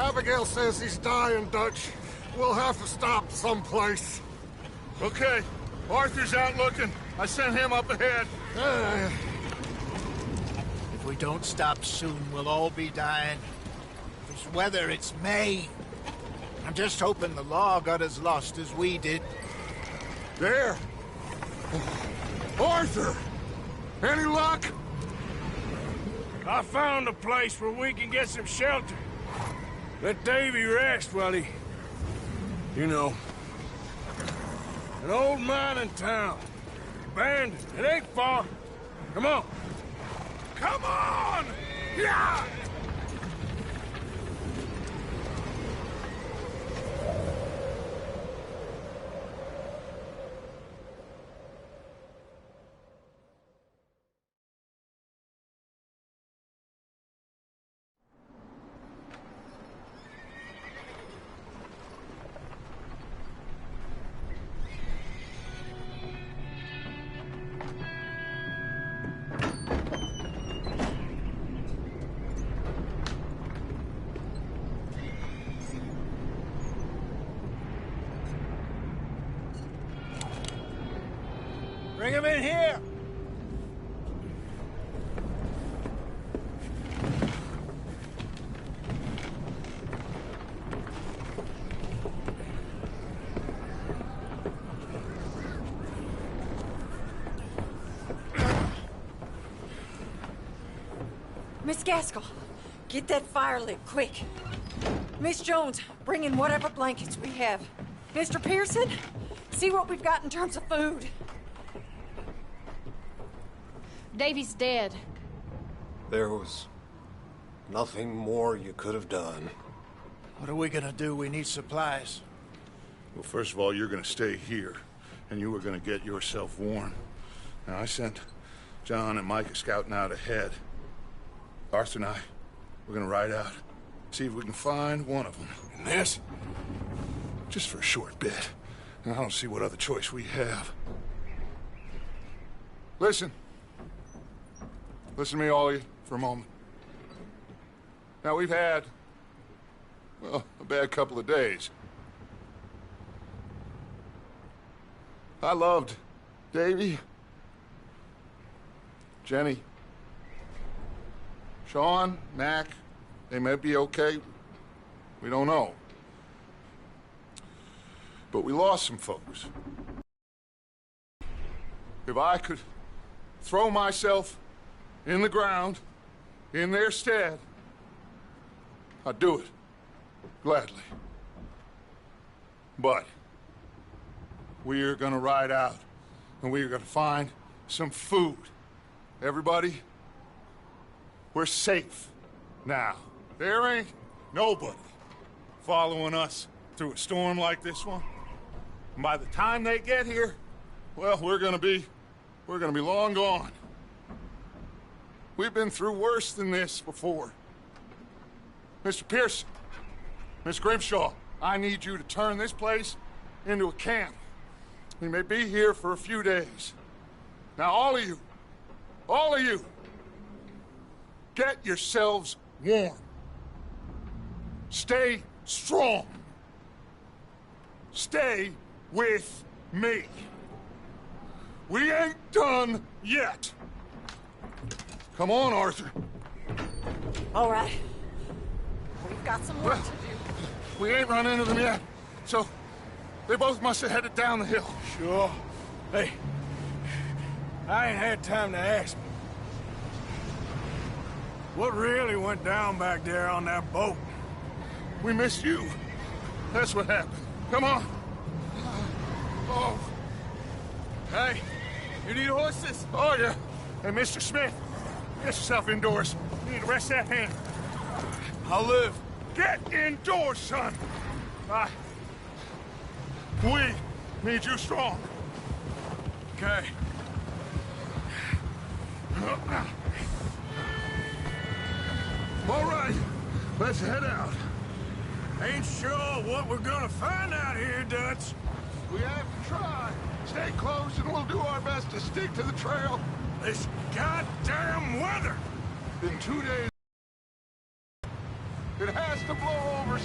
Abigail says he's dying, Dutch. We'll have to stop someplace. Okay. Arthur's out looking. I sent him up ahead. If we don't stop soon, we'll all be dying. This weather, it's May. I'm just hoping the law got as lost as we did. There! Arthur! Any luck? I found a place where we can get some shelter. Let Davy rest while he... You know. An old mining town. Abandoned. It ain't far. Come on. Come on! Yeah! Bring him in here! Miss Gaskell, get that fire lit, quick. Miss Jones, bring in whatever blankets we have. Mr. Pearson, see what we've got in terms of food. Davy's dead. There was nothing more you could have done. What are we gonna do? We need supplies. Well, first of all, you're gonna stay here, and you were gonna get yourself warm. Now, I sent John and Micah scouting out ahead. Arthur and I, we're gonna ride out, see if we can find one of them. And this, just for a short bit. And I don't see what other choice we have. Listen. Listen to me, all of you, for a moment. Now, we've had, well, a bad couple of days. I loved Davy, Jenny, Sean, Mac. They may be okay. We don't know. But we lost some folks. If I could throw myself in the ground, in their stead, I'd do it, gladly. But we are gonna ride out, and we are gonna find some food. Everybody, we're safe now. There ain't nobody following us through a storm like this one. And by the time they get here, well, we're gonna be long gone. We've been through worse than this before. Mr. Pearson, Miss Grimshaw, I need you to turn this place into a camp. We may be here for a few days. Now, all of you, get yourselves warm. Stay strong. Stay with me. We ain't done yet. Come on, Arthur. All right. We've got some work to do. We ain't run into them yet, so they both must have headed down the hill. Sure. Hey, I ain't had time to ask. What really went down back there on that boat? We missed you. That's what happened. Come on. Oh. Hey, you need horses? Oh, yeah. Hey, Mr. Smith, get yourself indoors. You need to rest that hand. I'll live. Get indoors, son. We need you strong. Okay. All right, let's head out. Ain't sure what we're gonna find out here, Dutch. We have to try. Stay close and we'll do our best to stick to the trail. This goddamn weather! In 2 days, it has to blow over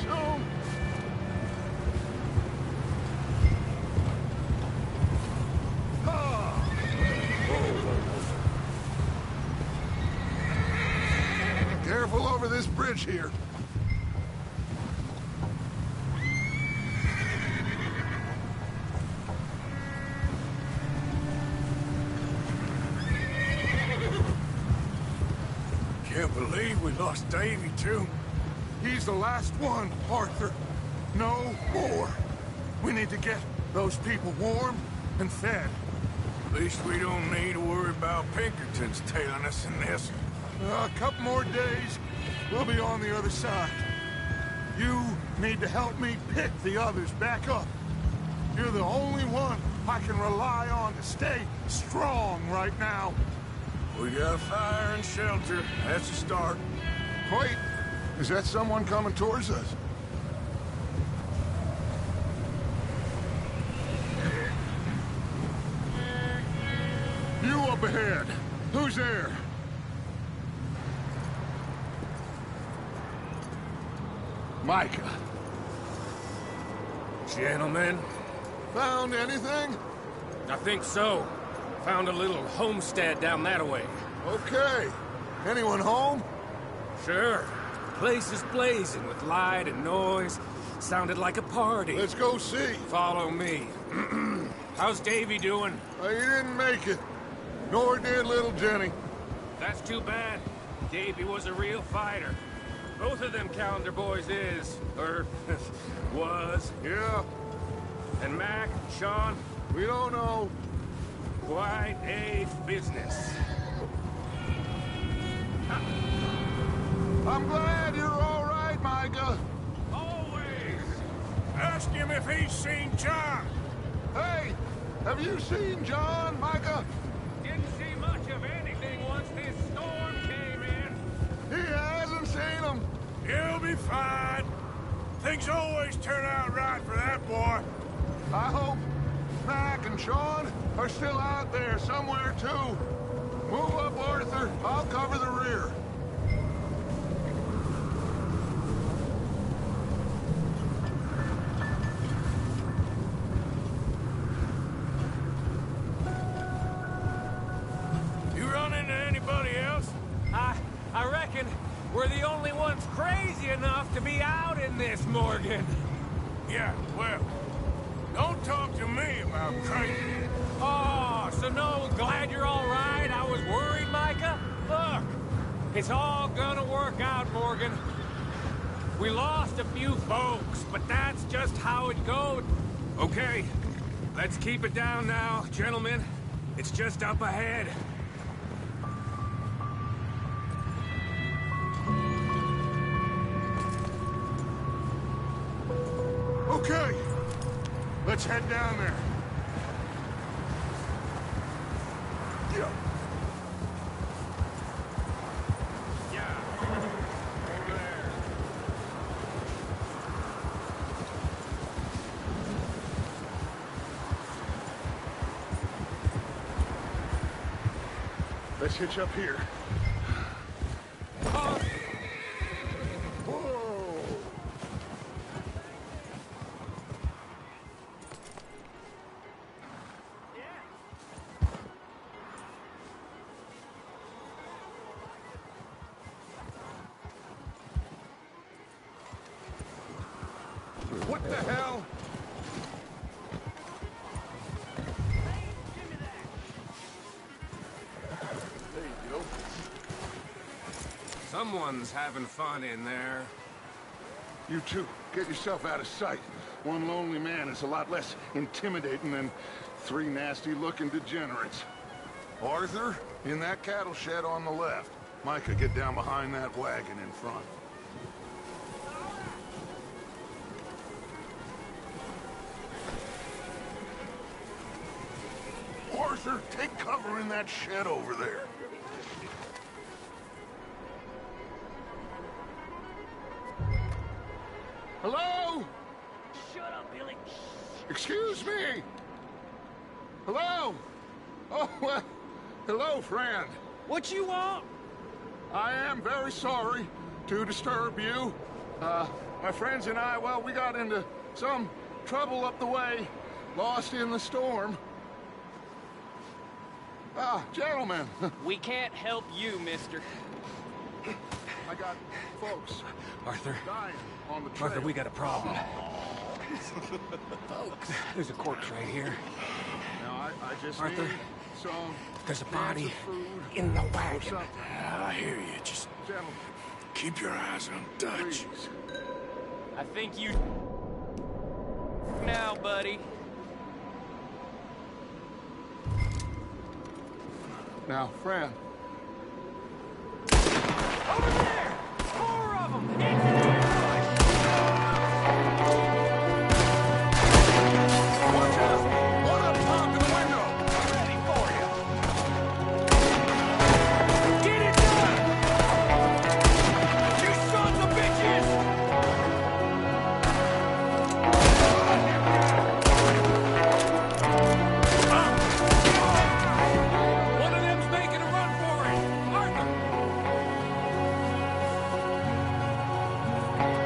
careful over this bridge here. Can't believe we lost Davy, too. He's the last one, Arthur. No more. We need to get those people warm and fed. At least we don't need to worry about Pinkertons tailing us in this. A couple more days, we'll be on the other side. You need to help me pick the others back up. You're the only one I can rely on to stay strong right now. We got fire and shelter. That's a start. Wait, is that someone coming towards us? You up ahead. Who's there? Micah. Gentlemen, Found anything? I think so. Found a little homestead down that way. Okay. Anyone home? Sure. Place is blazing with light and noise. Sounded like a party. Let's go see. Follow me. How's Davy doing? He didn't make it. Nor did little Jenny. That's too bad. Davy was a real fighter. Both of them calendar boys is, or was. Yeah, And Mac, Sean, we don't know. quite a business. I'm glad you're all right, Micah. always ask him if he's seen John. Hey, have you seen John, Micah? Didn't see much of anything once this storm came in. He hasn't seen him. He'll be fine. Things always turn out right for that boy. I hope Mac and Sean are still out there somewhere, too. Move up, Arthur. I'll cover the rear. You run into anybody else? I reckon we're the only ones crazy enough to be out in this, Morgan. Yeah, well, don't talk to me about crazy. Oh, so no, glad you're all right. I was worried, Micah. Look, it's all gonna work out, Morgan. We lost a few folks, but that's just how it goes. Okay, let's keep it down now, gentlemen. It's just up ahead. Okay, let's head down there. Yeah. Let's hitch up here. Whoa! What the hell? There you go. Someone's having fun in there. You two, get yourself out of sight. One lonely man is a lot less intimidating than three nasty-looking degenerates. Arthur, in that cattle shed on the left. Micah, get down behind that wagon in front. Arthur, take cover in that shed over there. Hello? Shut up, Billy. Excuse me? Hello? Oh, well, hello, friend. What you want? I am very sorry to disturb you. My friends and I, well, we got into some trouble up the way, lost in the storm. Gentlemen. We can't help you, mister. I got folks Arthur, dying on the trail. Arthur, we got a problem. Folks, there's a corpse right here. Now, I just Arthur, need some there's a cans body of food in the or wagon. something. I hear you. Just Gentlemen, keep your eyes on Dutch. please. I think you... now, buddy. Now, friend, Over there! 4 of them! Into the ambush! watch out! One up top in the window! Ready for you! Get it done! You sons of bitches! One of them's making a run for it! Arthur!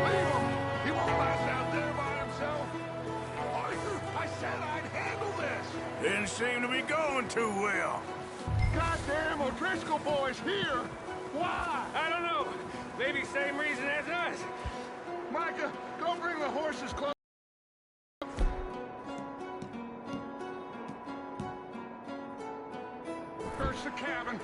Leave him! He won't last out there by himself! Arthur, I said I'd handle this! Didn't seem to be going too well. Goddamn O'Driscoll boys here! Why? I don't know. Maybe same reason as us. Micah, go bring the horses close. Search the cabin.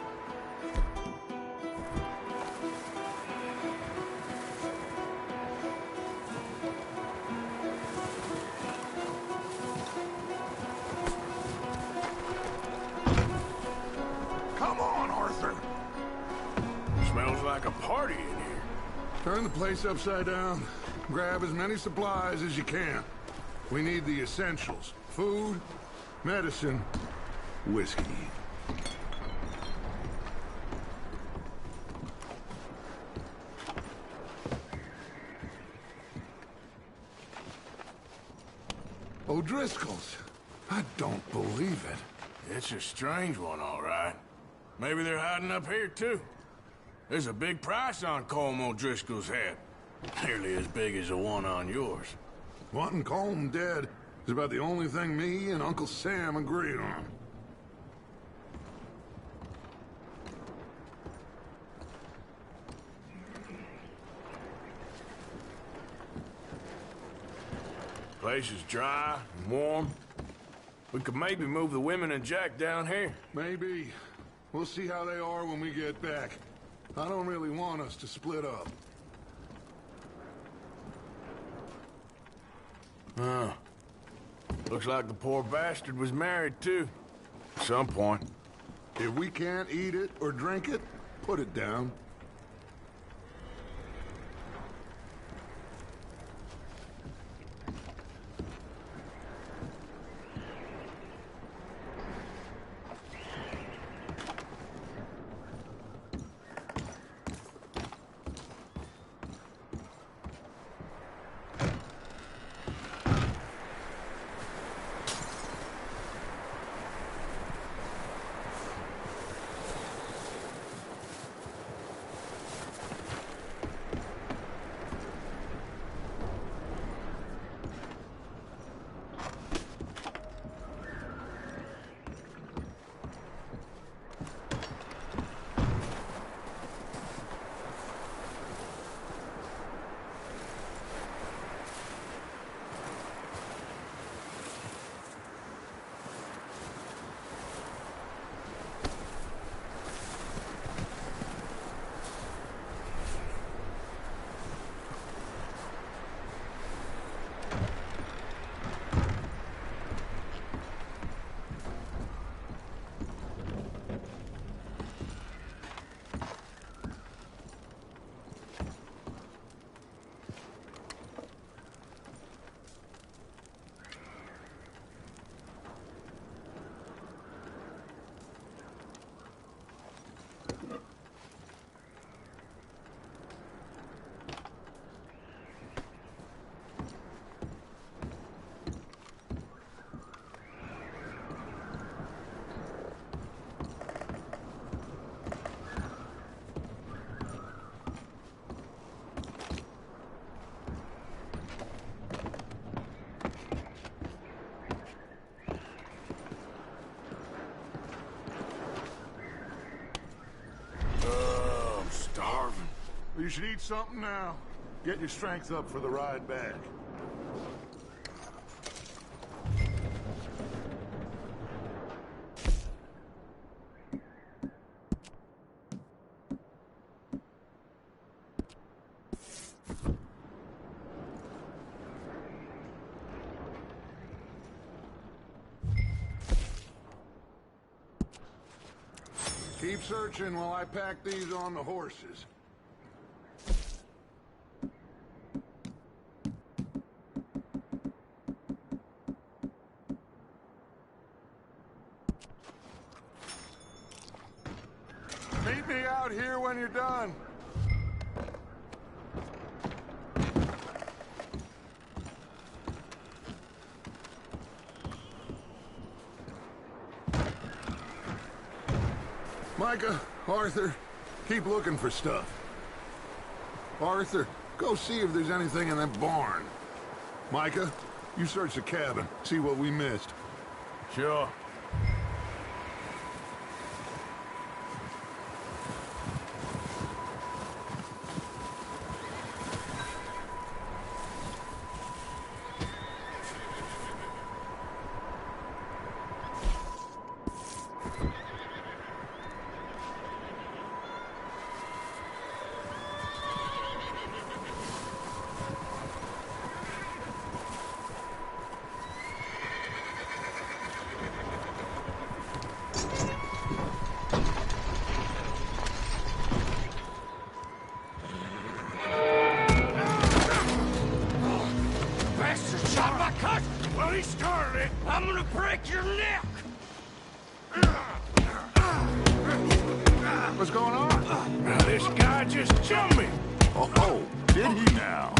Come on, Arthur. Smells like a party in here. Turn the place upside down. Grab as many supplies as you can. We need the essentials. Food, medicine, whiskey. O'Driscoll's. I don't believe it. It's a strange one, all right. Maybe they're hiding up here, too. There's a big price on Colm O'Driscoll's head. Nearly as big as the one on yours. Wanting Colm dead is about the only thing me and Uncle Sam agreed on. Place is dry and warm. We could maybe move the women and Jack down here. Maybe. We'll see how they are when we get back. I don't really want us to split up. Huh. Looks like the poor bastard was married, too. At some point. If we can't eat it or drink it, put it down. You should eat something now. Get your strength up for the ride back. Keep searching while I pack these on the horses. Meet me out here when you're done. Micah, Arthur, keep looking for stuff. Arthur, go see if there's anything in that barn. Micah, you search the cabin, see what we missed. Sure. I'm gonna break your neck! What's going on? Now, this guy just jumped me. Oh, did he now?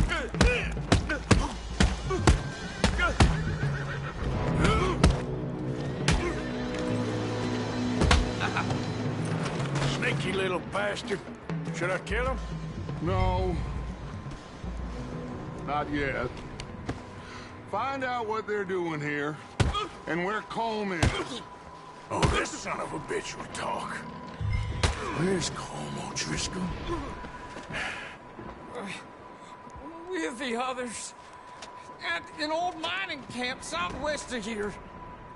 Sneaky little bastard. Should I kill him? No. Not yet. Find out what they're doing here, and where Colm is. Oh, this son of a bitch will talk. Where's Colm O'Driscoll? With the others. At an old mining camp southwest of here.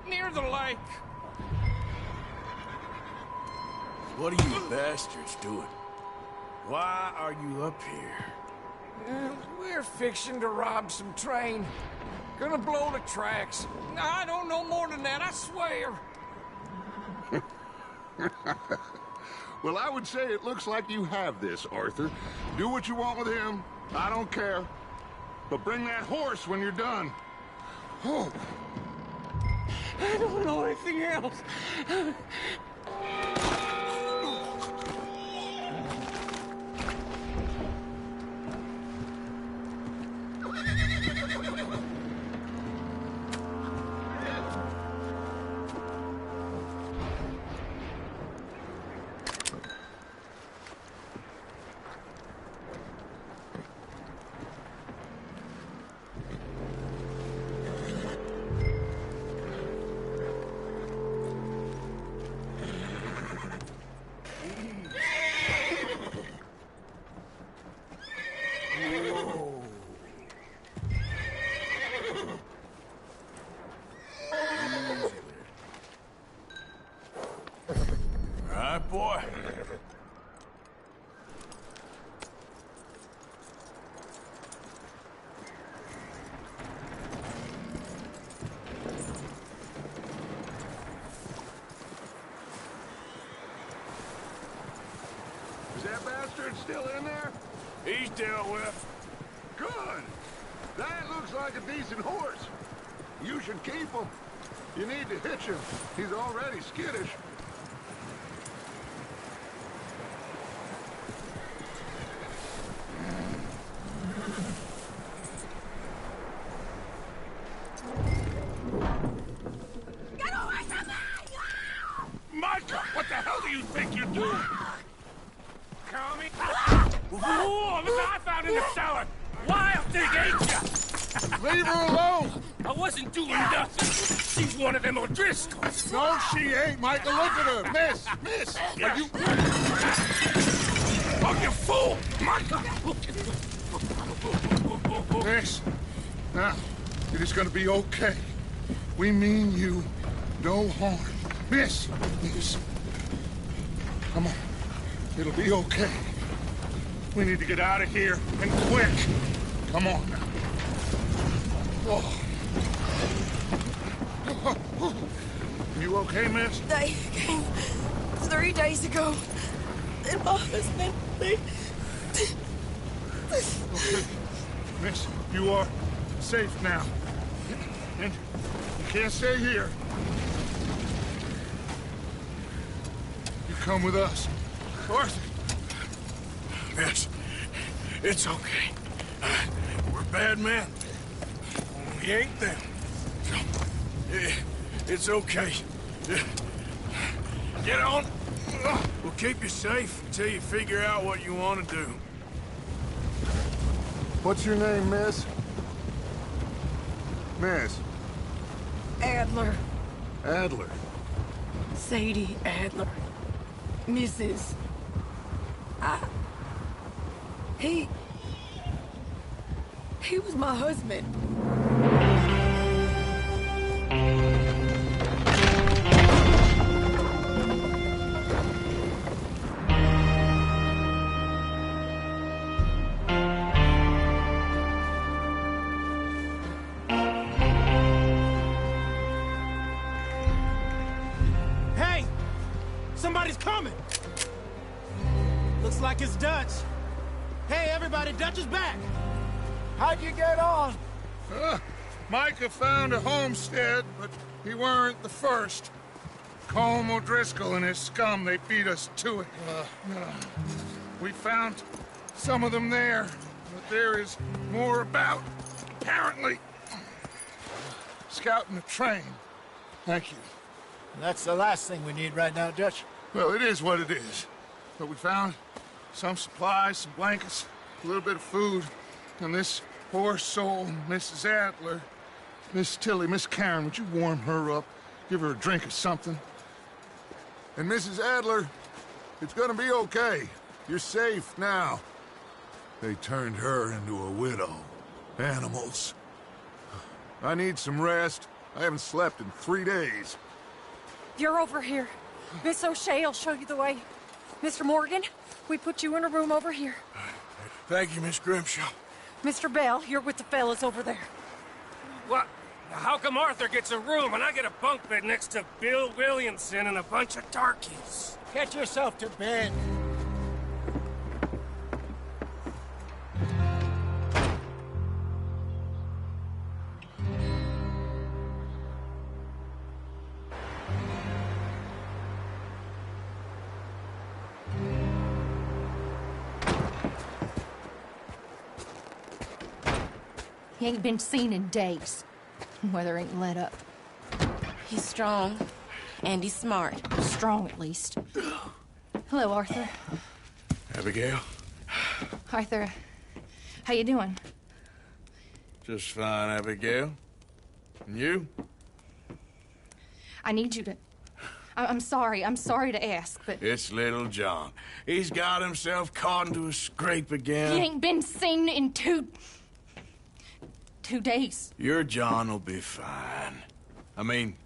Near the lake. What are you bastards doing? Why are you up here? We're fixing to rob some train. Gonna blow the tracks. I don't know more than that, I swear. Well, I would say it looks like you have this, Arthur. Do what you want with him. I don't care. But bring that horse when you're done. Oh. I don't know anything else. Boy. Is that bastard still in there? He's dealt with. Good. That looks like a decent horse. You should keep him. You need to hitch him. He's already skittish. What the hell do you think you're doing? Call me? Whoa, look what I found in the cellar! Wild thing, ain't ya? Leave her alone! I wasn't doing nothing. She's one of them O'Driscolls. No, she ain't, Michael. Look at her. Miss! Are you... Oh, you fool! Micah! Miss, now, it is gonna be okay. We mean you no harm. Miss! Miss. Come on. It'll be okay. We need to get out of here, and quick. Come on now. Oh. You okay, miss? They came 3 days ago. And my husband, they... Okay. Miss, you are safe now. And you can't stay here. You come with us. Arthur. Miss, it's okay. We're bad men. We ain't them. It's okay. Get on. We'll keep you safe until you figure out what you want to do. What's your name, miss? Miss. Adler. Adler. Sadie Adler. Mrs. He was my husband. Hey! Somebody's coming! Looks like it's Dutch. Hey, everybody, Dutch is back! How'd you get on? Micah found a homestead, but he weren't the first. Colm O'Driscoll and his scum, they beat us to it. We found some of them there, but there is more about, apparently. Scouting the train. Thank you. That's the last thing we need right now, Dutch. Well, it is what it is. But we found some supplies, some blankets, a little bit of food, and this poor soul, Mrs. Adler, Miss Tilly, Miss Karen, would you warm her up? Give her a drink or something? And Mrs. Adler, it's gonna be okay. You're safe now. They turned her into a widow. Animals. I need some rest. I haven't slept in 3 days. You're over here. Miss O'Shea will show you the way. Mr. Morgan, we put you in a room over here. Thank you, Miss Grimshaw. Mr. Bell, you're with the fellas over there. What? How come Arthur gets a room and I get a bunk bed next to Bill Williamson and a bunch of darkies? Get yourself to bed. He ain't been seen in days. Weather ain't let up. He's strong, and he's smart. Strong, at least. Hello, Arthur. Abigail? Arthur, how you doing? Just fine, Abigail. And you? I need you to... I'm sorry to ask, but... It's little John. He's got himself caught into a scrape again. He ain't been seen in 2 days. Your John will be fine. I mean,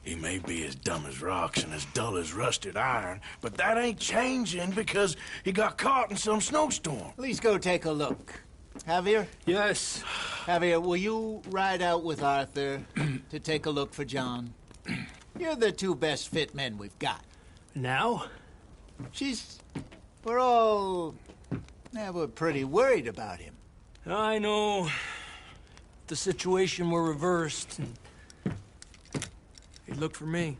he may be as dumb as rocks and as dull as rusted iron, but that ain't changing because he got caught in some snowstorm. Please go take a look. Javier? Yes. Javier, will you ride out with Arthur to take a look for John? You're the 2 best fit men we've got. Now? We're all... we're pretty worried about him. I know. The situation were reversed, and he'd look for me.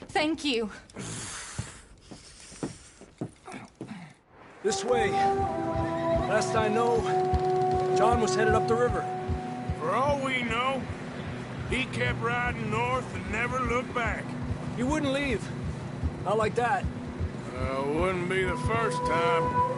Thank you. This way. Last I know, John was headed up the river. For all we know, he kept riding north and never looked back. He wouldn't leave. Not like that. Wouldn't be the first time.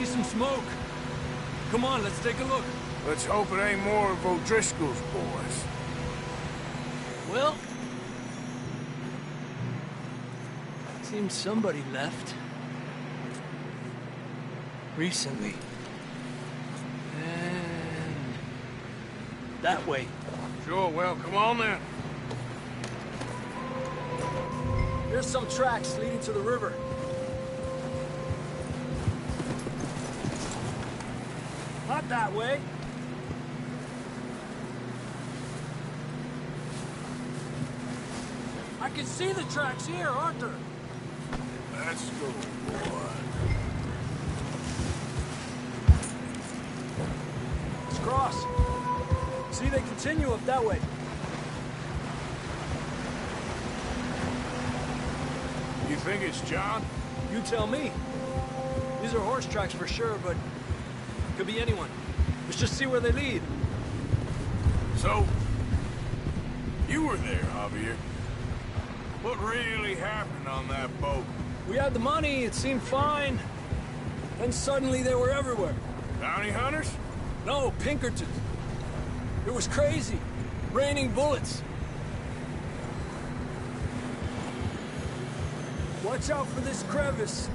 see some smoke. Come on, let's take a look. Let's hope it ain't more of O'Driscoll's boys. Well, seems somebody left. Recently. And that way. Sure, well, come on then. There's some tracks leading to the river. Not that way. I can see the tracks here, Arthur. Let's go, boy. Let's cross. See, they continue up that way. You think it's John? You tell me. These are horse tracks for sure, but could be anyone. Let's just see where they lead. So, you were there, Javier. What really happened on that boat? We had the money, it seemed fine. Then suddenly they were everywhere. Bounty hunters? No, Pinkertons. It was crazy. Raining bullets. Watch out for this crevice.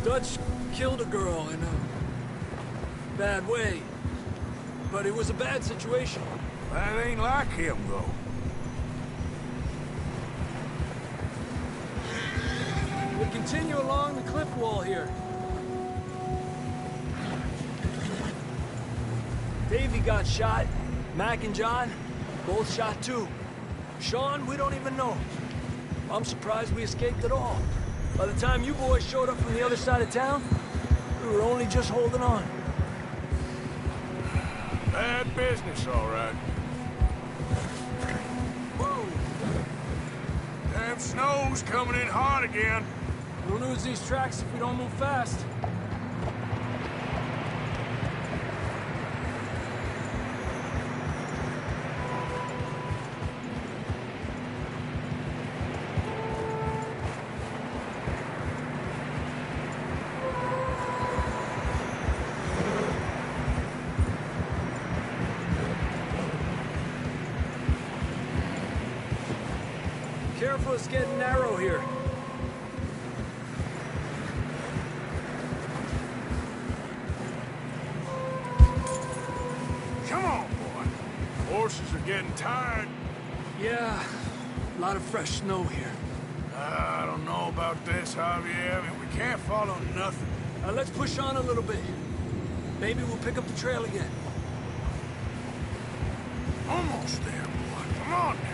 Dutch killed a girl in a bad way. But it was a bad situation. That ain't like him, though. We continue along the cliff wall here. Davey got shot. Mac and John, both shot too. Sean, we don't even know. I'm surprised we escaped at all. By the time you boys showed up from the other side of town, we were only just holding on. Bad business, all right. Whoa! Damn snow's coming in hot again. We'll lose these tracks if we don't move fast. Careful, it's getting narrow here. Come on, boy. Horses are getting tired. Yeah, a lot of fresh snow here. I don't know about this, Javier. I mean, we can't follow nothing. Let's push on a little bit. Maybe we'll pick up the trail again. Almost there, boy. Come on now.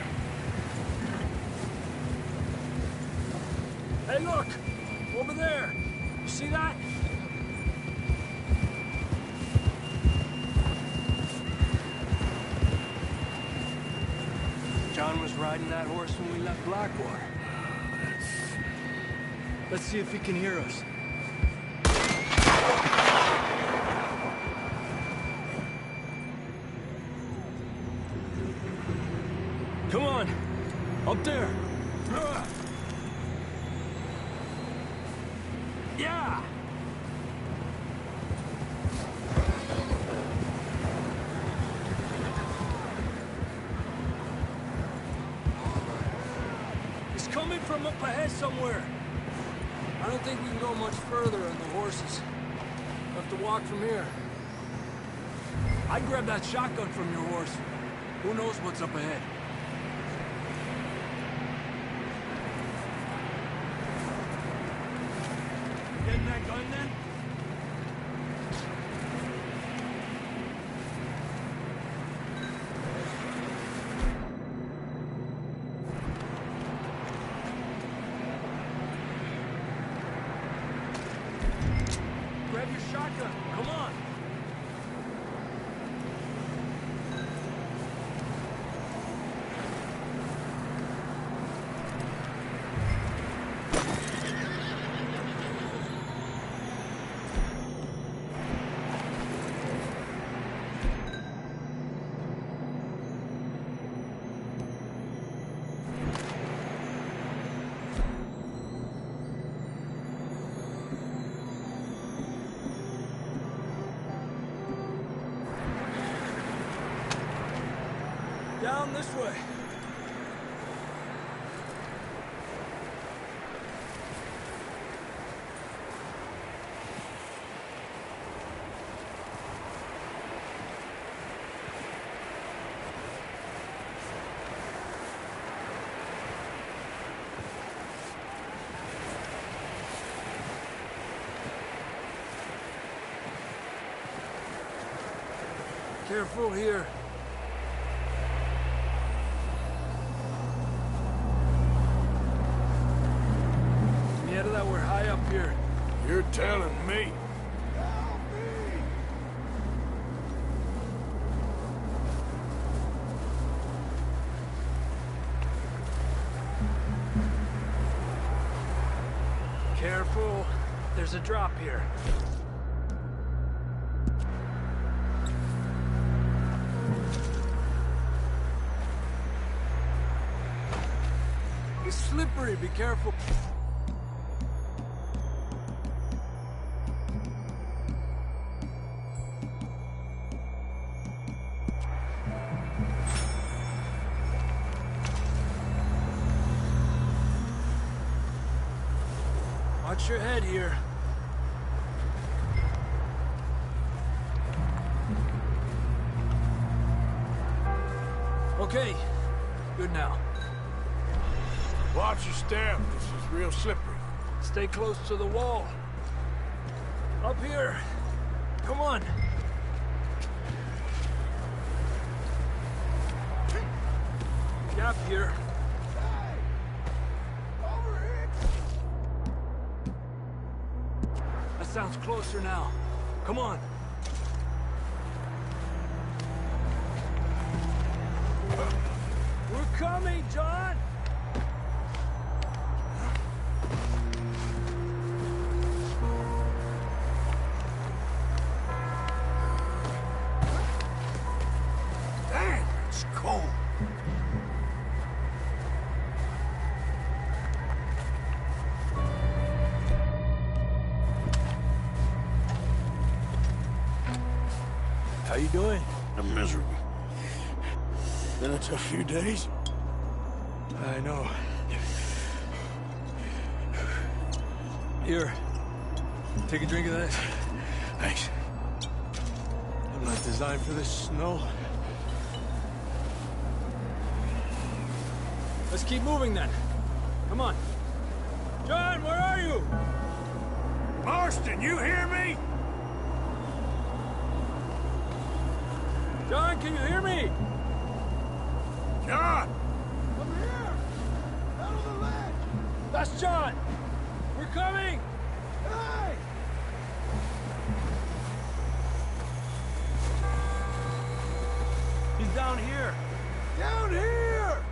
Hey, look! Over there! You see that? John was riding that horse when we left Blackwater. Let's see if he can hear us. Come on! Up there! Yeah! He's coming from up ahead somewhere. I don't think we can go much further on the horses. We'll have to walk from here. I'd grab that shotgun from your horse. Who knows what's up ahead? Getting that gun then? Grab your shotgun. Come on. Down this way. Careful here. Yeah, that we're high up here. You're telling me. Careful. There's a drop here. It's slippery. Be careful. Watch your head here. Okay, good now. Watch your step. This is real slippery. Stay close to the wall. Up here. Come on. Gap here. That sounds closer now. Come on. We're coming, John! Damn, it's cold. How you doing? I'm miserable. Been a tough few days. I know. Here. Take a drink of this. Thanks. I'm not designed for this snow. Let's keep moving then. Come on. John, where are you? Marston, you hear me? John, can you hear me? John! Over here! Out on the ledge! That's John! We're coming! Hey! He's down here! Down here!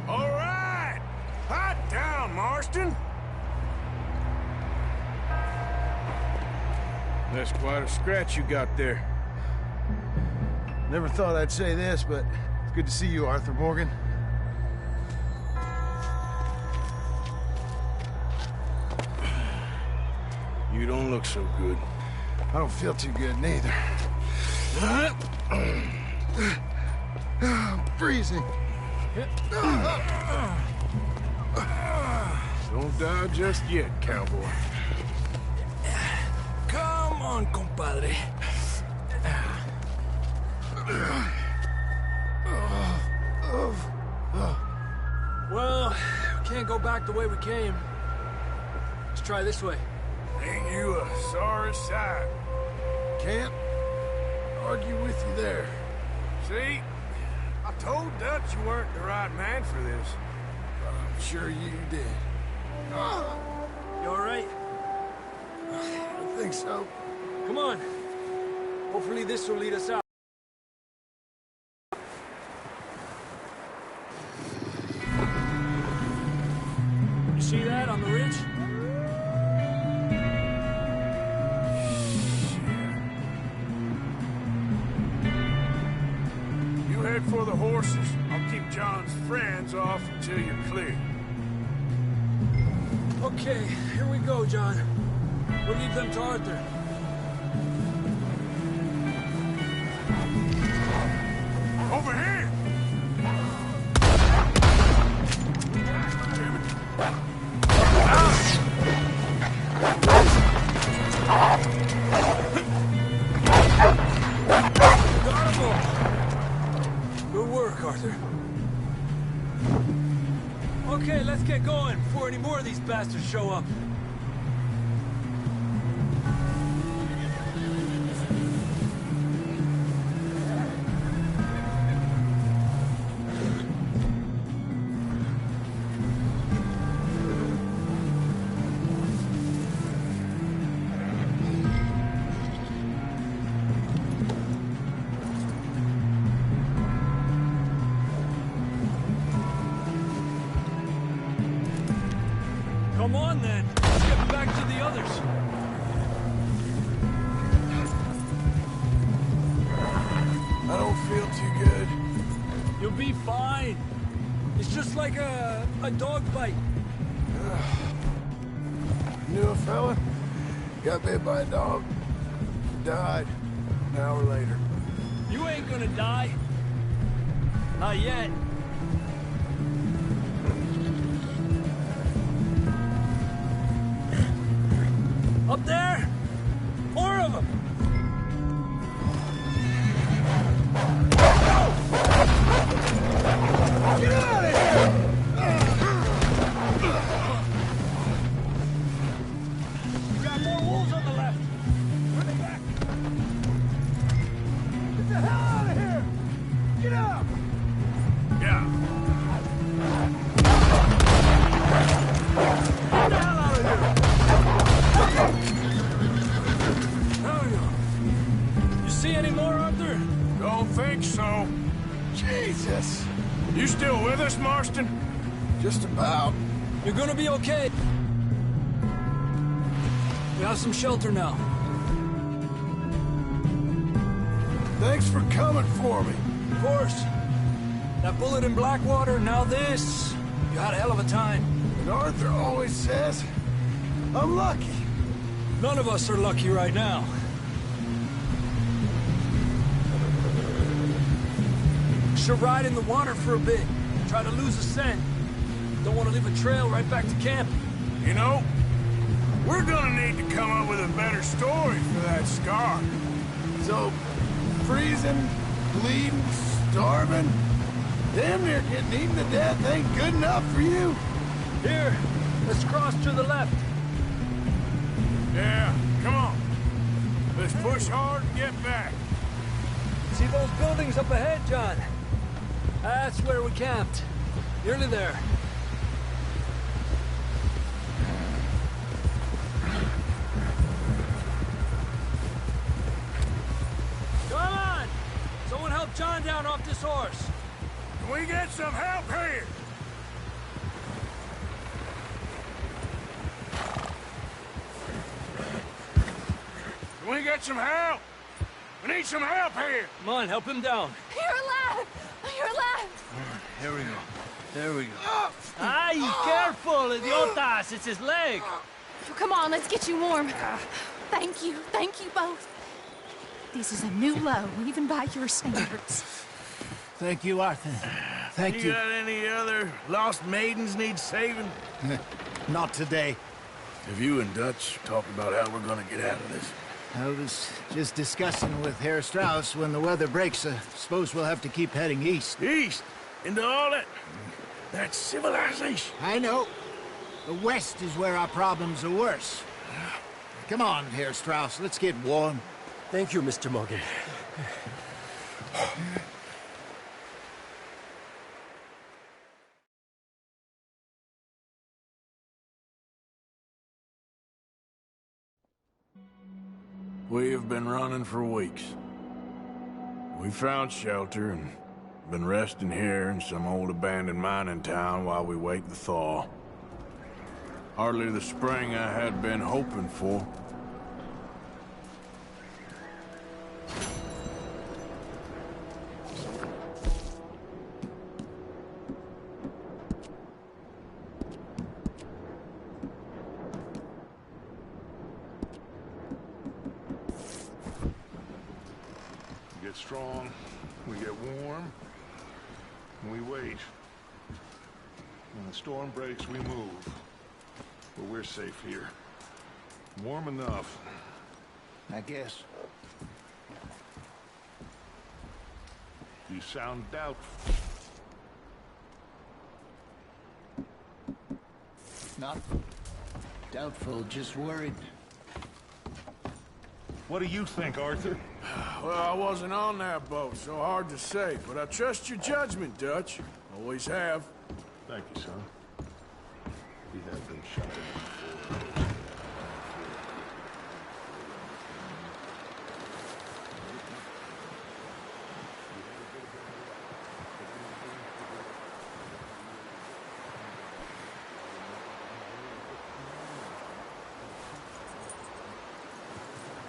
All right! Hot down, Marston! That's quite a scratch you got there. Never thought I'd say this, but it's good to see you, Arthur Morgan. You don't look so good. I don't feel too good, neither. I'm freezing. Don't die just yet, cowboy. Come on, compadre. Well, we can't go back the way we came. Let's try this way. Ain't you a sorry sight? Can't argue with you there. See? I told Dutch you weren't the right man for this. I'm sure you did. You all right? I don't think so. Come on. Hopefully this will lead us out. You see that on the ridge? You head for the horses. I'll keep John's friends off until you're clear. Okay, here we go, John. We'll leave them to Arthur. Over here! Let's get going before any more of these bastards show up. Come on, then. Let's get back to the others. I don't feel too good. You'll be fine. It's just like a dog bite. Knew a fella, got bit by a dog, died an hour later. You ain't gonna die. Not yet. Up there? More of them! Get out of here! We got more wolves on the left. Where they back? Get the hell out of here! Get out! Yeah. Get the hell out of here! You see any more, Arthur? Don't think so. Jesus! You still with us, Marston? Just about. You're gonna be okay. We have some shelter now. Thanks for coming for me. Of course. That bullet in Blackwater, now this. You had a hell of a time. And Arthur always says, I'm lucky. None of us are lucky right now. Should ride in the water for a bit. Try to lose a scent. Don't want to leave a trail right back to camp. You know, we're gonna need to come up with a better story for that scar. So, freezing, bleeding, starving, damn near getting eaten to death ain't good enough for you? Here, let's cross to the left. Yeah, come on. Let's push hard and get back. See those buildings up ahead, John? That's where we camped. Nearly there. Come on! Someone help John down off this horse. Can we get some help here? Can we get some help? We need some help here. Come on, help him down. You're alive! You're alive! Here we go. There we go. Ay, careful, idiotas! It's his leg. Come on, let's get you warm. Thank you both. This is a new low, even by your standards. Thank you, Arthur. Thank you. You got any other lost maidens need saving? Not today. Have you and Dutch talked about how we're gonna get out of this? I was just discussing with Herr Strauss when the weather breaks. I suppose we'll have to keep heading east. East? Into all that civilization? I know. The west is where our problems are worse. Come on, Herr Strauss, let's get warm. Thank you, Mr. Morgan. We have been running for weeks. We found shelter and been resting here in some old abandoned mining town while we wait the thaw. Hardly the spring I had been hoping for. We get strong, we get warm, and we wait. When the storm breaks, we move. But we're safe here. Warm enough. I guess. You sound doubtful. Not doubtful, just worried. What do you think, Arthur? Well, I wasn't on that boat, so hard to say. But I trust your judgment, Dutch. Always have. Thank you, son. He has been shot before.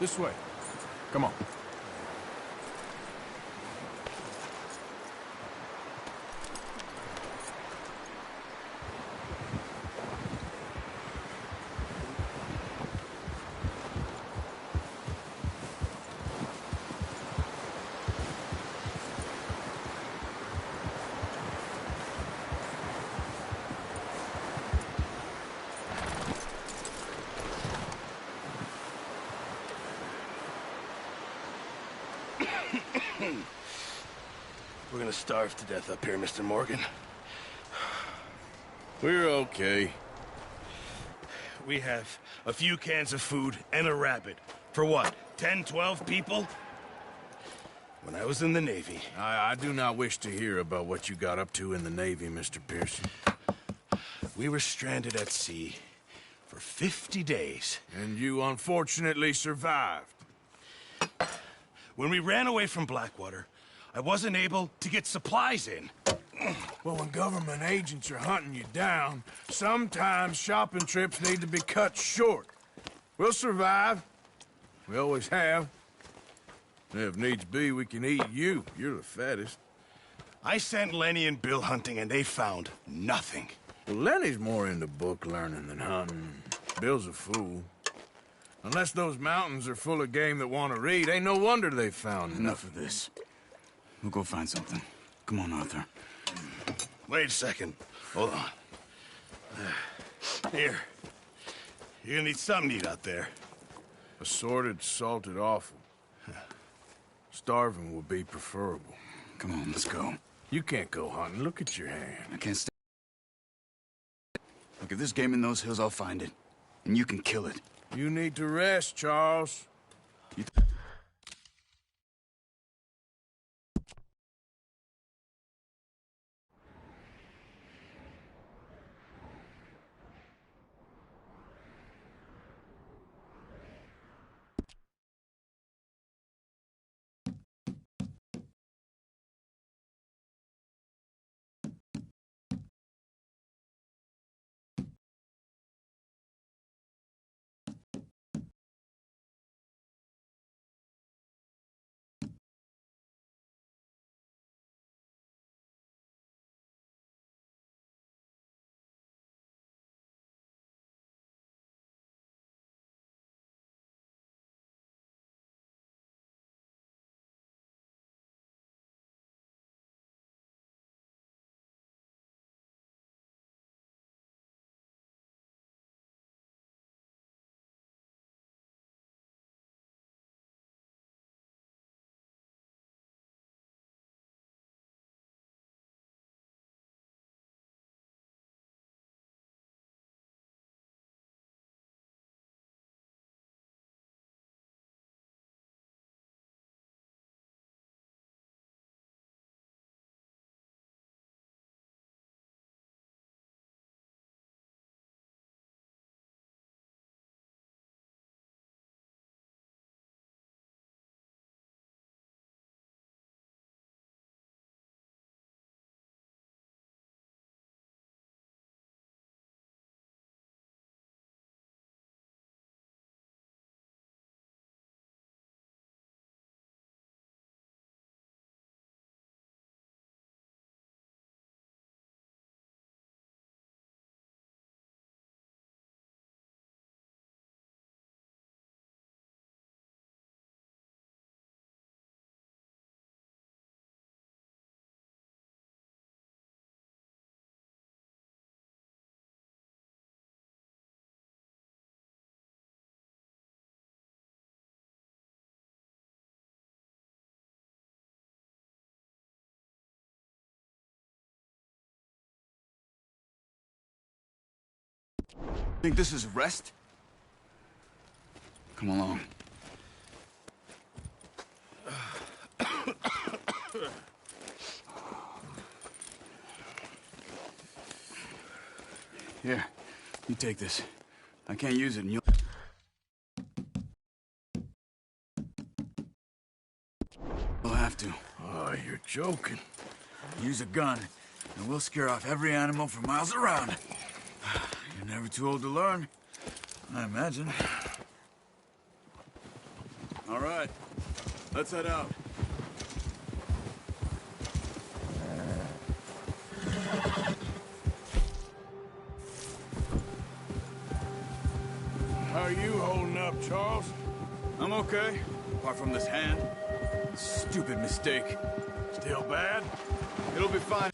This way. Come on. We're gonna starve to death up here, Mr. Morgan. We're okay. We have a few cans of food and a rabbit. For what, 10, 12 people? When I was in the Navy... I do not wish to hear about what you got up to in the Navy, Mr. Pearson. We were stranded at sea for 50 days. And you unfortunately survived. When we ran away from Blackwater, I wasn't able to get supplies in. Well, when government agents are hunting you down, sometimes shopping trips need to be cut short. We'll survive. We always have. If needs be, we can eat you. You're the fattest. I sent Lenny and Bill hunting, and they found nothing. Well, Lenny's more into book learning than hunting. Bill's a fool. Unless those mountains are full of game that want to read, ain't no wonder they found Enough of this. We'll go find something. Come on, Arthur. Wait a second. Hold on. Here. You're gonna need something to eat out there. Assorted, salted offal. Starving would be preferable. Come on, let's go. You can't go hunting. Look at your hand. I can't stay. Look, if there's game in those hills, I'll find it. And you can kill it. You need to rest, Charles. Think this is rest? Come along. Here, you take this. I can't use it and you'll... We'll have to. Oh, you're joking. Use a gun, and we'll scare off every animal for miles around. You're never too old to learn, I imagine. All right, let's head out. How are you holding up, Charles? I'm okay, apart from this hand. Stupid mistake. Still bad? It'll be fine.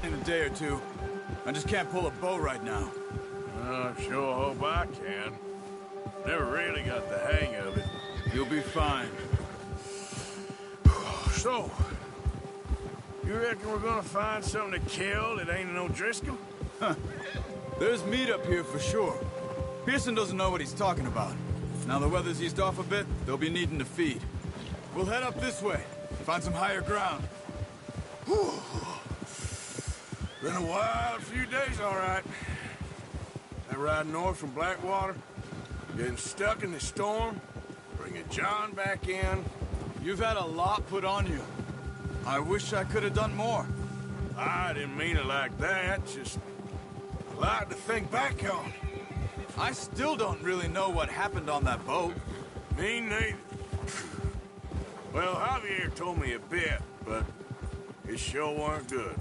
In a day or two. I just can't pull a bow right now. I sure hope I can. Never really got the hang of it. You'll be fine. So, you reckon we're gonna find something to kill that ain't no Driscoll? Huh. There's meat up here for sure. Pearson doesn't know what he's talking about. Now the weather's eased off a bit, they'll be needing to feed. We'll head up this way, find some higher ground. Whew. Been a wild few days, all right. That ride north from Blackwater, getting stuck in the storm, bringing John back in. You've had a lot put on you. I wish I could have done more. I didn't mean it like that, just a lot to think back on. I still don't really know what happened on that boat. Me neither. Well, Javier told me a bit, but it sure weren't good.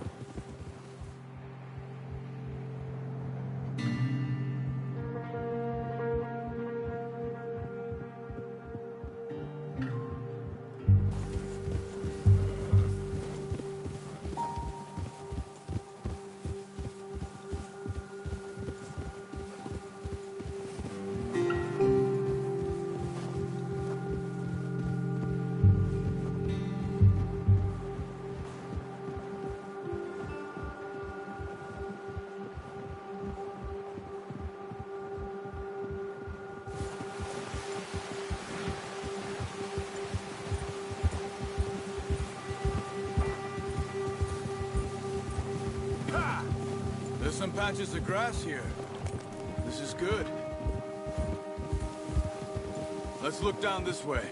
There's some patches of grass here. This is good. Let's look down this way.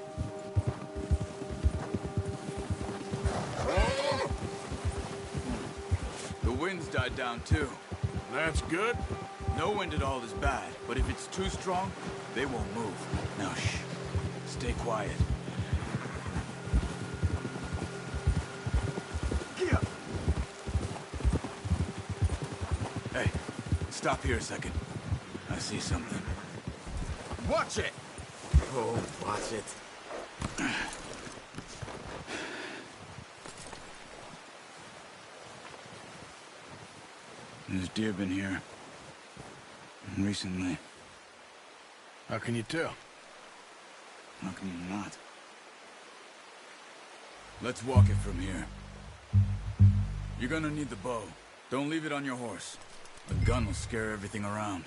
The wind's died down too. That's good. No wind at all is bad, but if it's too strong, they won't move. Now shh. Stay quiet. Hey, stop here a second. I see something. Watch it! Oh, watch it. There's deer been here. Recently. How can you tell? How can you not? Let's walk it from here. You're gonna need the bow. Don't leave it on your horse. The gun will scare everything around.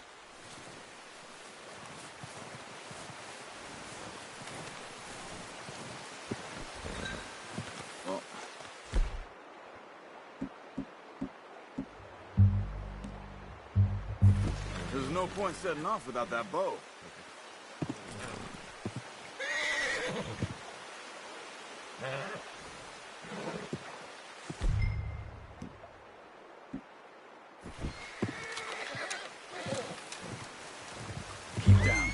There's no point setting off without that bow. Keep down.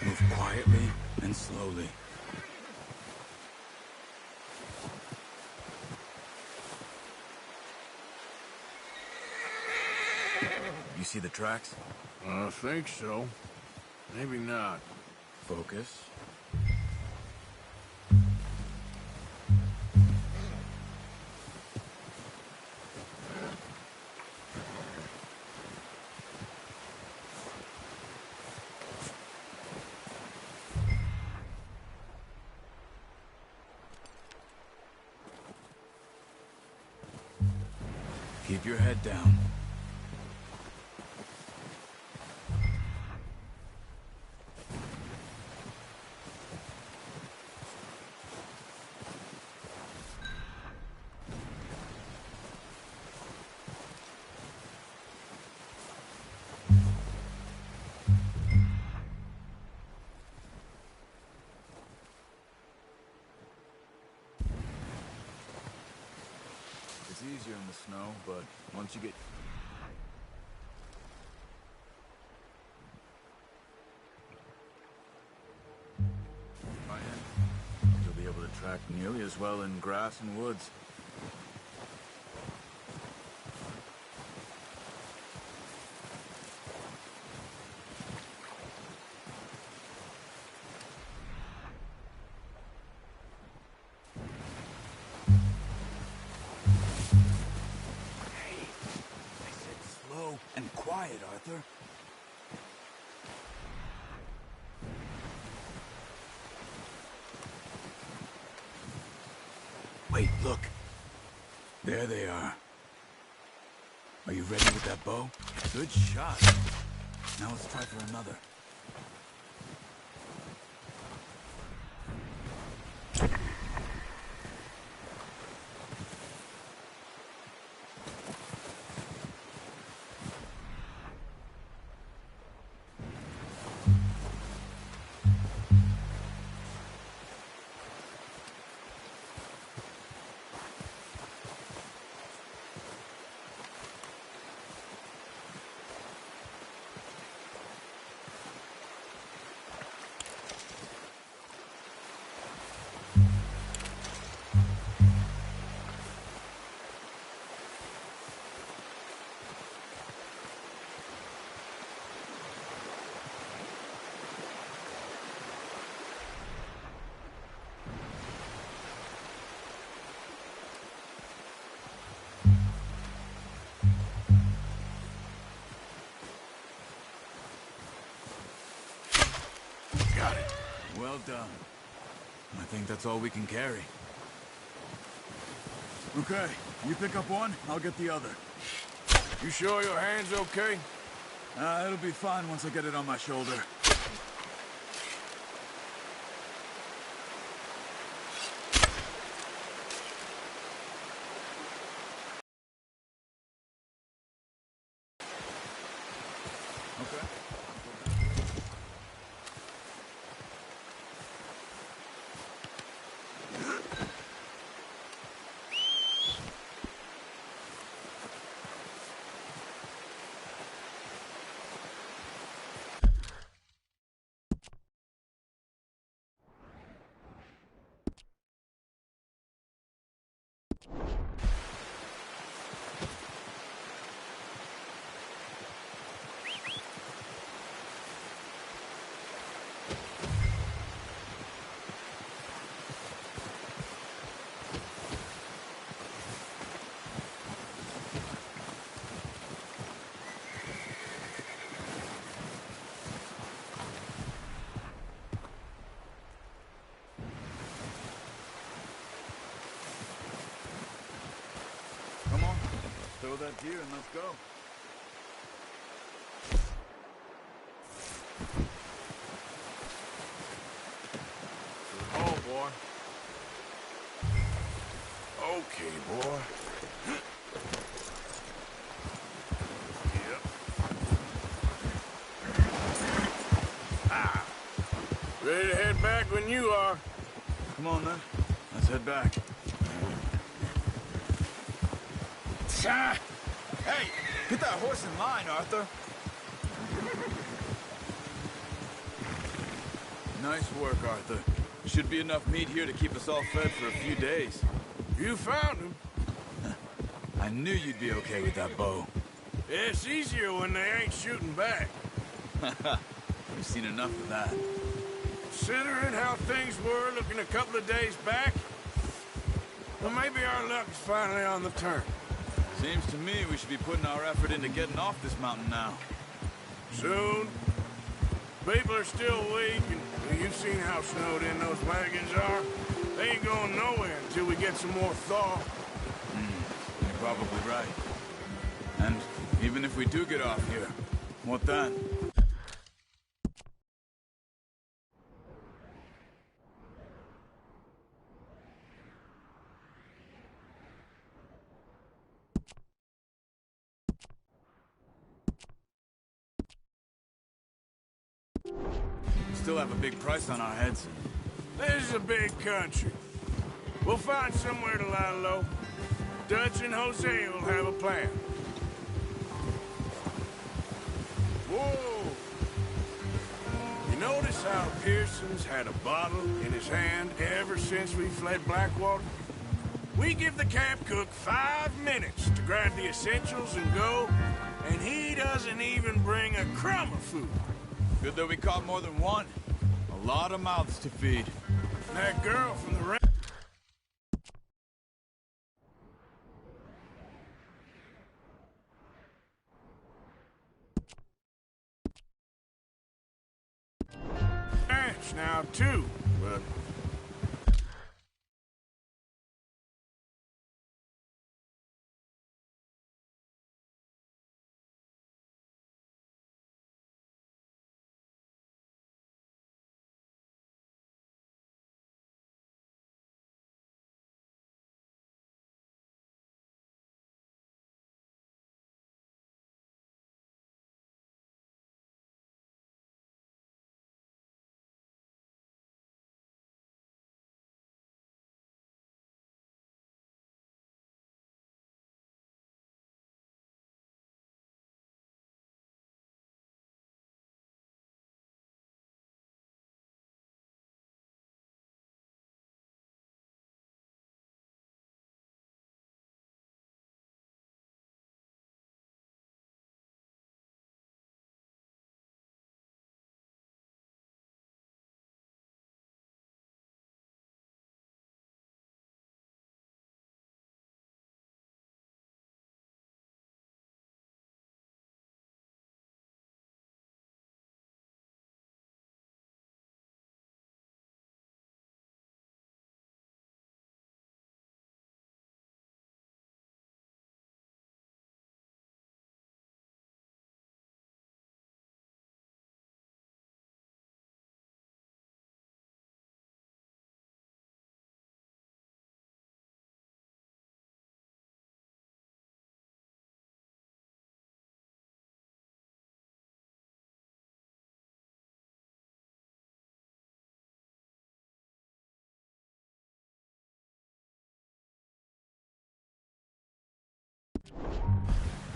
Move quietly and slowly. You see the tracks? I think so. Maybe not. Focus. Keep your head down. It's easier in the snow, but once you get... you'll be able to track nearly as well in grass and woods. And quiet, Arthur. Wait, look. There they are. Are you ready with that bow? Good shot. Now let's try for another. Got it. Well done. I think that's all we can carry. Okay, you pick up one, I'll get the other. You sure your hand's okay? It'll be fine once I get it on my shoulder. Okay. Come on, throw that deer and let's go. Oh, boy. Okay, boy. Yep. Ah. Ready to head back when you are. Come on, then. Let's head back. Hey, get that horse in line, Arthur. Nice work, Arthur. Should be enough meat here to keep us all fed for a few days. You found him. I knew you'd be okay with that bow. It's easier when they ain't shooting back. We've seen enough of that. Considering how things were looking a couple of days back, well, maybe our luck's finally on the turn. Seems to me we should be putting our effort into getting off this mountain now. Soon. People are still weak, and you've seen how snowed in those wagons are. They ain't going nowhere until we get some more thaw. You're probably right. And even if we do get off here, what then? Still have a big price on our heads. This is a big country. We'll find somewhere to lie low. Dutch and Jose will have a plan. Whoa! You notice how Pearson's had a bottle in his hand ever since we fled Blackwater? We give the camp cook 5 minutes to grab the essentials and go, and he doesn't even bring a crumb of food. Good that we caught more than one. A lot of mouths to feed. That girl from the ranch now, too, but...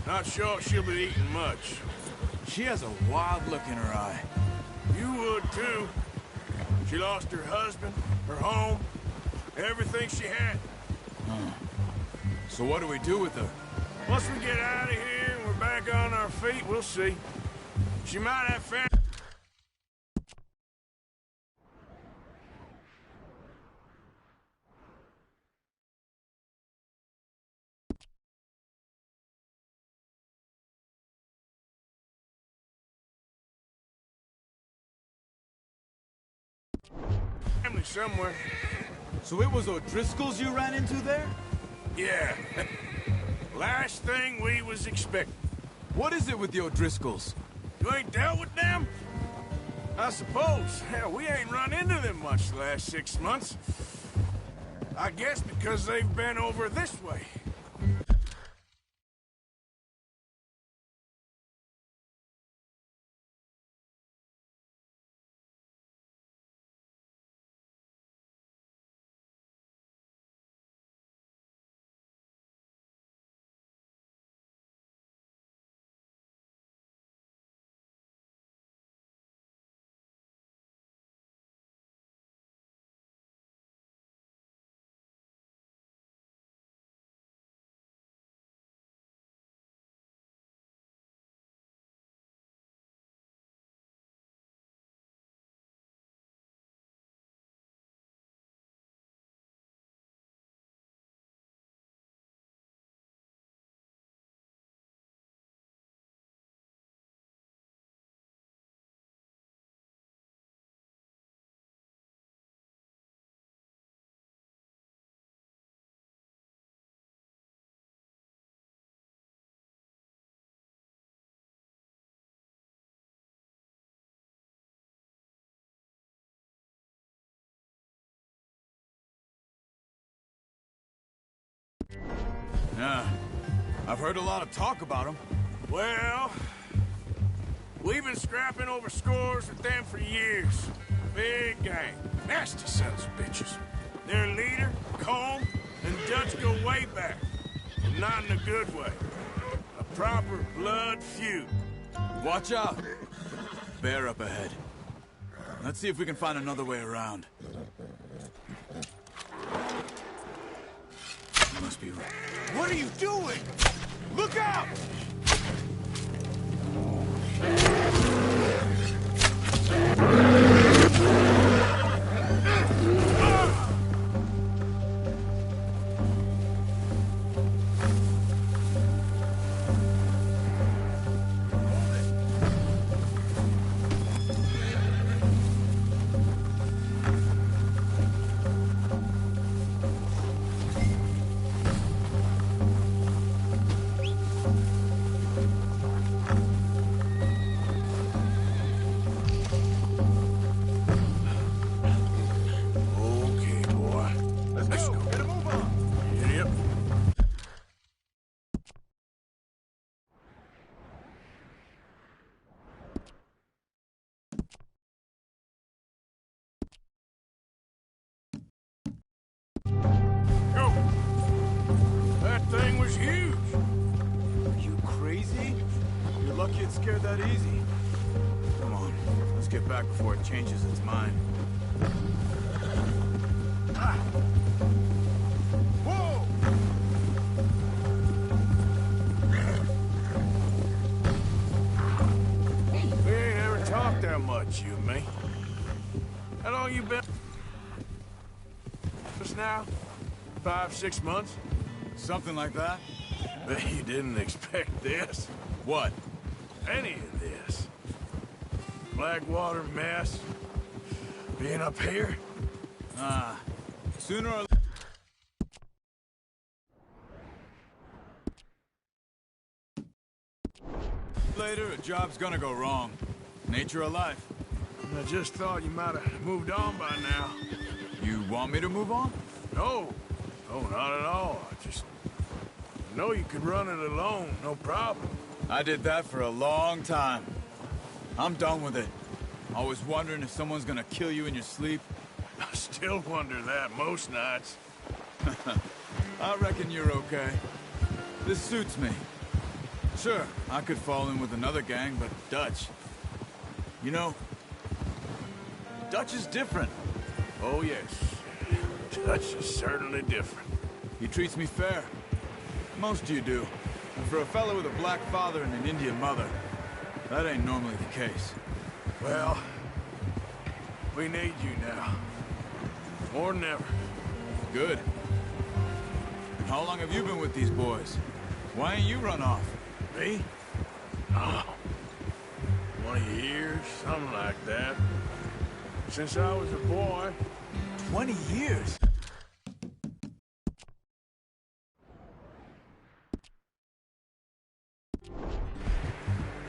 Not sure she'll be eating much. She has a wild look in her eye. You would, too. She lost her husband, her home, everything she had. So what do we do with her? Once we get out of here and we're back on our feet, we'll see. She might have family. Family somewhere. So it was O'Driscoll's you ran into there? Yeah. Last thing we was expecting. What is it with the O'Driscolls? You ain't dealt with them? I suppose. Hell, we ain't run into them much the last 6 months. I guess because they've been over this way. Yeah. I've heard a lot of talk about them. Well, we've been scrapping over scores with them for years. Big gang. Nasty sons of bitches. Their leader, Colm, and Dutch go way back. But not in a good way. A proper blood feud. Watch out! Bear up ahead. Let's see if we can find another way around. Must be right. What are you doing? Look out! Thing was huge. Are you crazy? You're lucky it scared that easy. Come on, let's get back before it changes its mind. Ah. Whoa! We ain't ever talked that much, you and me. How long you been? Just now? 5, 6 months? Something like that? Bet you didn't expect this. What? Any of this. Blackwater mess. Being up here. Sooner or later, a job's gonna go wrong. Nature of life. I just thought you might have moved on by now. You want me to move on? No. No, not at all. I know you could run it alone, no problem. I did that for a long time. I'm done with it. Always wondering if someone's gonna kill you in your sleep. I still wonder that most nights. I reckon you're okay. This suits me. Sure, I could fall in with another gang, but Dutch... You know, Dutch is different. Oh, yes. Dutch is certainly different. He treats me fair. Most of you do. And for a fellow with a black father and an Indian mother, that ain't normally the case. Well, we need you now. More than ever. Good. And how long have you been with these boys? Why ain't you run off? Me? Oh, 20 years, something like that. Since I was a boy. 20 years?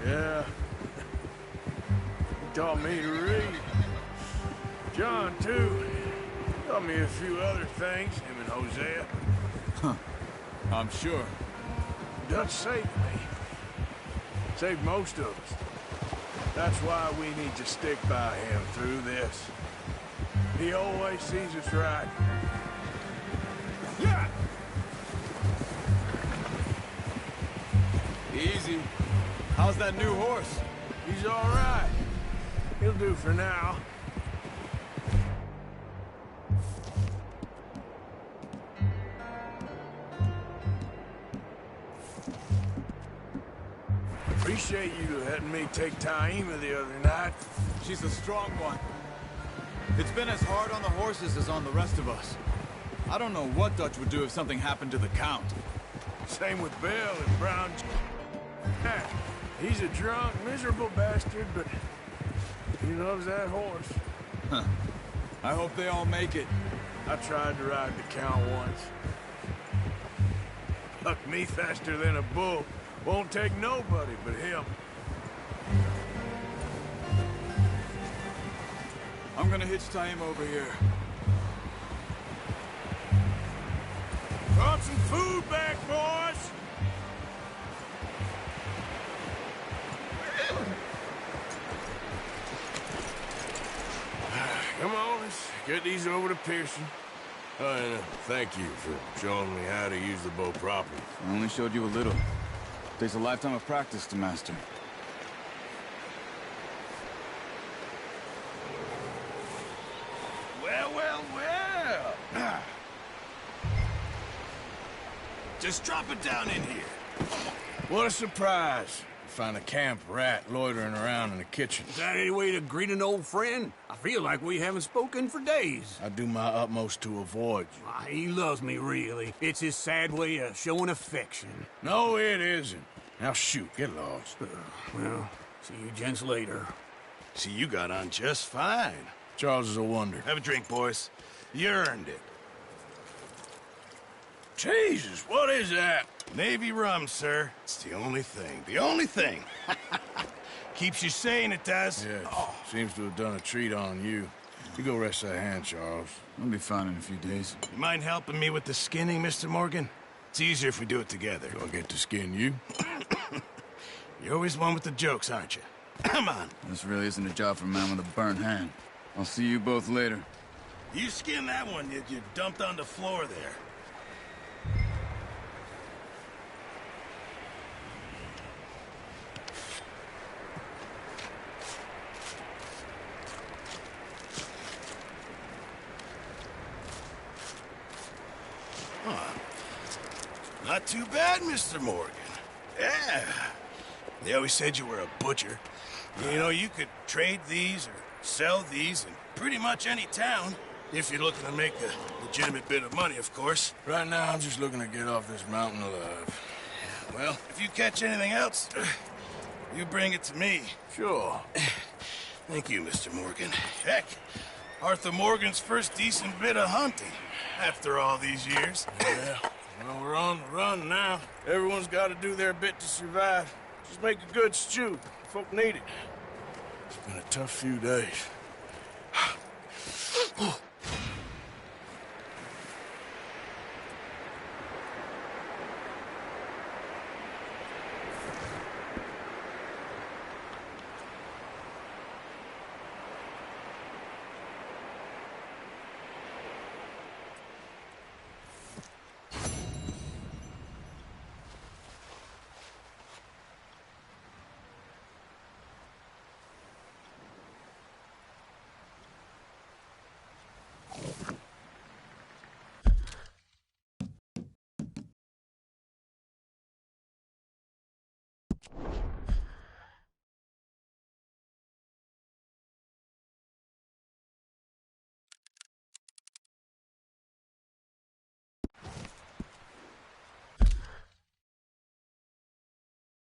Yeah. He taught me to read. John, too. Taught me a few other things, him and Hosea. Huh. I'm sure. Dutch saved me. Saved most of us. That's why we need to stick by him through this. He always sees us right. Yeah! Easy. How's that new horse? He's all right. He'll do for now. Appreciate you letting me take Taima the other night. She's a strong one. It's been as hard on the horses as on the rest of us. I don't know what Dutch would do if something happened to the Count. Same with Bill and Brown. He's a drunk, miserable bastard, but he loves that horse. Huh. I hope they all make it. I tried to ride the Count once. Plucked me faster than a bull. Won't take nobody but him. I'm gonna hitch Taima over here. Brought some food back, boy! Get these over to Pearson. Oh, and thank you for showing me how to use the bow properly. I only showed you a little. Takes a lifetime of practice to master. Well, well, well. Just drop it down in here. What a surprise. Find a camp rat loitering around in the kitchen. Is that any way to greet an old friend? I feel like we haven't spoken for days. I do my utmost to avoid you. He loves me, really. It's his sad way of showing affection. No, it isn't. Now shoot, get lost. Well, see you gents later. See, you got on just fine. Charles is a wonder. Have a drink, boys. You earned it. Jesus, what is that? Navy rum, sir. It's the only thing. The only thing. Keeps you sane, it does. Yeah, seems to have done a treat on you. You go rest that hand, Charles. I'll be fine in a few days. You mind helping me with the skinning, Mr. Morgan? It's easier if we do it together. Do I get to skin you? You're always one with the jokes, aren't you? Come on. This really isn't a job for a man with a burnt hand. I'll see you both later. You skinned that one you dumped on the floor there. Not too bad, Mr. Morgan. Yeah. They always said you were a butcher. You know, you could trade these or sell these in pretty much any town. If you're looking to make a legitimate bit of money, of course. Right now, I'm just looking to get off this mountain alive. Well, if you catch anything else, you bring it to me. Sure. Thank you, Mr. Morgan. Heck, Arthur Morgan's first decent bit of hunting after all these years. Yeah. Well, we're on the run now. Everyone's got to do their bit to survive. Just make a good stew. Folk need it. It's been a tough few days.